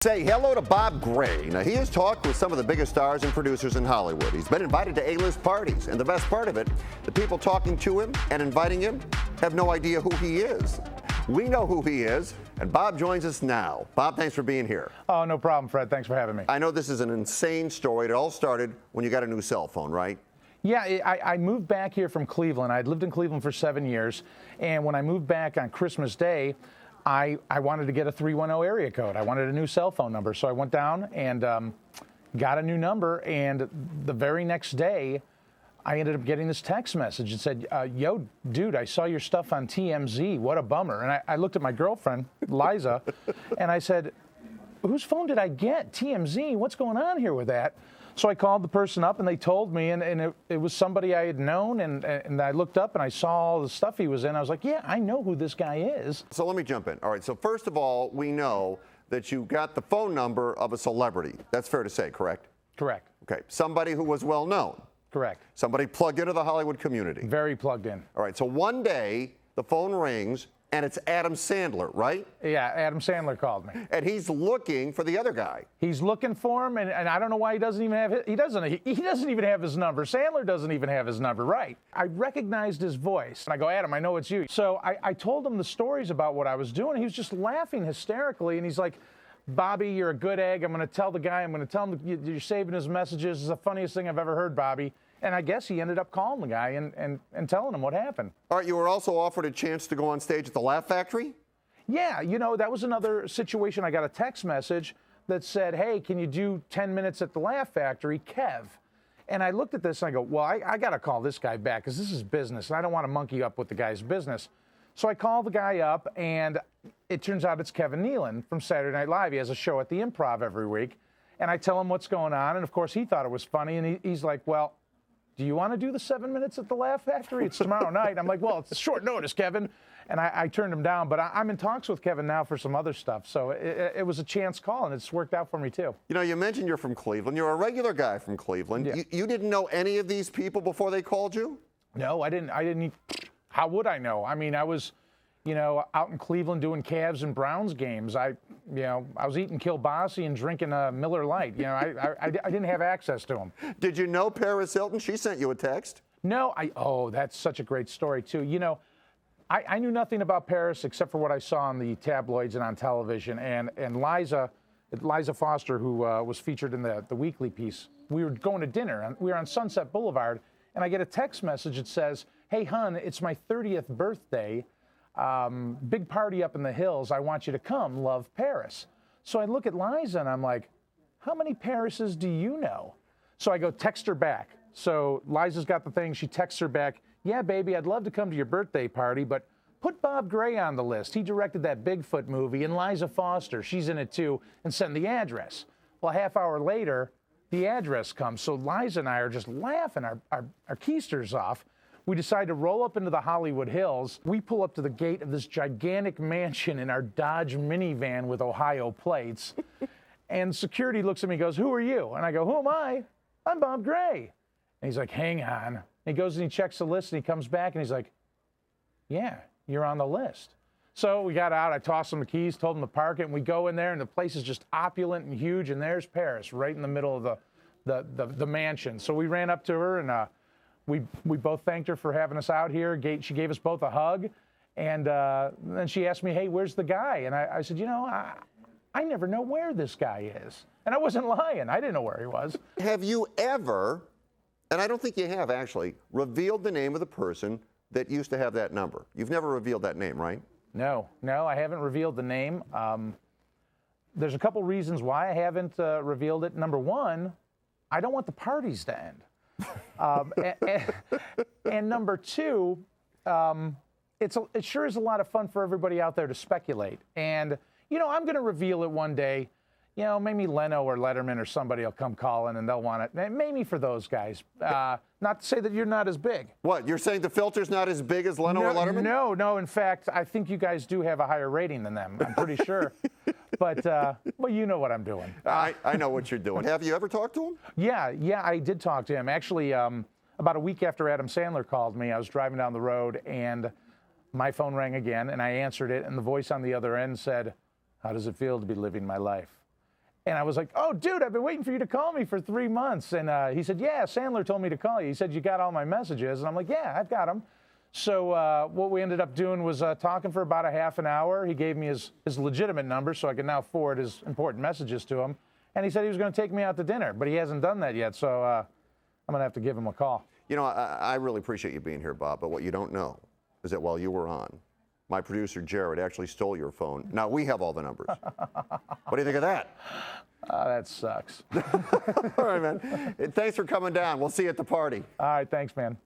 Say hello to Bob Gray. Now, he has talked with some of the biggest stars and producers in Hollywood. He's been invited to A-list parties, and the best part of it, the people talking to him and inviting him have no idea who he is. We know who he is, and Bob joins us now. Bob, thanks for being here. Oh, no problem, Fred. Thanks for having me. I know this is an insane story. It all started when you got a new cell phone, right? Yeah, I moved back here from Cleveland. I'd lived in Cleveland for 7 years, and when I moved back on Christmas Day, I wanted to get a 310 area code. I wanted a new cell phone number. So I went down and got a new number. And the very next day, I ended up getting this text message. It said, yo, dude, I saw your stuff on TMZ. What a bummer. And I looked at my girlfriend, Liza, and I said, whose phone did I get? TMZ? What's going on here with that? So I called the person up, and they told me, and it was somebody I had known, and I looked up, and I saw all the stuff he was in. I was like, yeah, I know who this guy is. So let me jump in. All right, so first of all, we know that you got the phone number of a celebrity. That's fair to say, correct? Correct. Okay, somebody who was well known. Correct. Somebody plugged into the Hollywood community. Very plugged in. All right, so one day, the phone rings, and it's Adam Sandler, right? Yeah, Adam Sandler called me. And he's looking for the other guy. He's looking for him, and I don't know why he doesn't even have he doesn't even have his number. Sandler doesn't even have his number, right? I recognized his voice, and I go, Adam, I know it's you. So I told him the stories about what I was doing. He was just laughing hysterically, and he's like, Bobby, you're a good egg. I'm going to tell the guy. I'm going to tell him you're saving his messages. It's the funniest thing I've ever heard, Bobby. And I guess he ended up calling the guy and telling him what happened. All right, you were also offered a chance to go on stage at the Laugh Factory? Yeah, you know, that was another situation. I got a text message that said, hey, can you do 10 minutes at the Laugh Factory, Kev? And I looked at this and I go, well, I got to call this guy back because this is business, and I don't want to monkey up with the guy's business. So I call the guy up, and it turns out it's Kevin Nealon from Saturday Night Live. He has a show at the Improv every week. And I tell him what's going on, and of course he thought it was funny, and he's like, well, do you want to do the 7 minutes at the Laugh Factory? It's tomorrow night. I'm like, well, it's short notice, Kevin. And I turned him down, but I'm in talks with Kevin now for some other stuff. So it was a chance call, and it's worked out for me, too. You know, you mentioned you're from Cleveland. You're a regular guy from Cleveland. Yeah. You didn't know any of these people before they called you? No, I didn't. How would I know? I mean, I was, you know, out in Cleveland doing Cavs and Browns games. I was eating kielbasa and drinking a Miller Lite. You know, I didn't have access to them. Did you know Paris Hilton? She sent you a text. No, that's such a great story, too. You know, I knew nothing about Paris except for what I saw on the tabloids and on television. And Liza Foster, who was featured in the weekly piece, we were going to dinner. We were on Sunset Boulevard, and I get a text message that says, hey, hun, it's my 30th birthday. Big party up in the hills. I want you to come. Love, Paris. So I look at Liza, and I'm like, how many Parises do you know? So I go text her back. So Liza's got the thing. She texts her back, yeah, baby, I'd love to come to your birthday party, but put Bob Gray on the list. He directed that Bigfoot movie, and Liza Foster, she's in it too, and send the address. Well, a half hour later, the address comes. So Liza and I are just laughing our keisters off. We decide to roll up into the Hollywood Hills. We pull up to the gate of this gigantic mansion in our Dodge minivan with Ohio plates. And security looks at me and goes, who are you? And I go, who am I? I'm Bob Gray. And he's like, hang on. And he goes and he checks the list, and he comes back, and he's like, yeah, you're on the list. So we got out. I tossed him the keys, told him to park it, and we go in there, and the place is just opulent and huge, and there's Paris right in the middle of the mansion. So we ran up to her, and we both thanked her for having us out here. She gave us both a hug, and then she asked me, hey, where's the guy? And I said, you know, I never know where this guy is. And I wasn't lying. I didn't know where he was. Have you ever, and I don't think you have actually, revealed the name of the person that used to have that number? You've never revealed that name, right? No, I haven't revealed the name. There's a couple reasons why I haven't revealed it. Number one, I don't want the parties to end. And number two, it sure is a lot of fun for everybody out there to speculate. And, you know, I'm going to reveal it one day. You know, maybe Leno or Letterman or somebody will come calling and they'll want it. Maybe for those guys. Not to say that you're not as big. What, you're saying the filter's not as big as Leno or Letterman? No. In fact, I think you guys do have a higher rating than them. I'm pretty sure. But, well, you know what I'm doing. I know what you're doing. Have you ever talked to him? Yeah, I did talk to him. Actually, about a week after Adam Sandler called me, I was driving down the road, and my phone rang again, and I answered it, and the voice on the other end said, "How does it feel to be living my life?" And I was like, oh, dude, I've been waiting for you to call me for 3 months. And he said, yeah, Sandler told me to call you. He said, you got all my messages. And I'm like, yeah, I've got them. So what we ended up doing was talking for about a half an hour. He gave me his legitimate number so I could now forward his important messages to him. And he said he was going to take me out to dinner, but he hasn't done that yet. So I'm going to have to give him a call. You know, I really appreciate you being here, Bob, but what you don't know is that while you were on, my producer, Jared, actually stole your phone. Now we have all the numbers. What do you think of that? That sucks. All right, man. Thanks for coming down. We'll see you at the party. All right, thanks, man.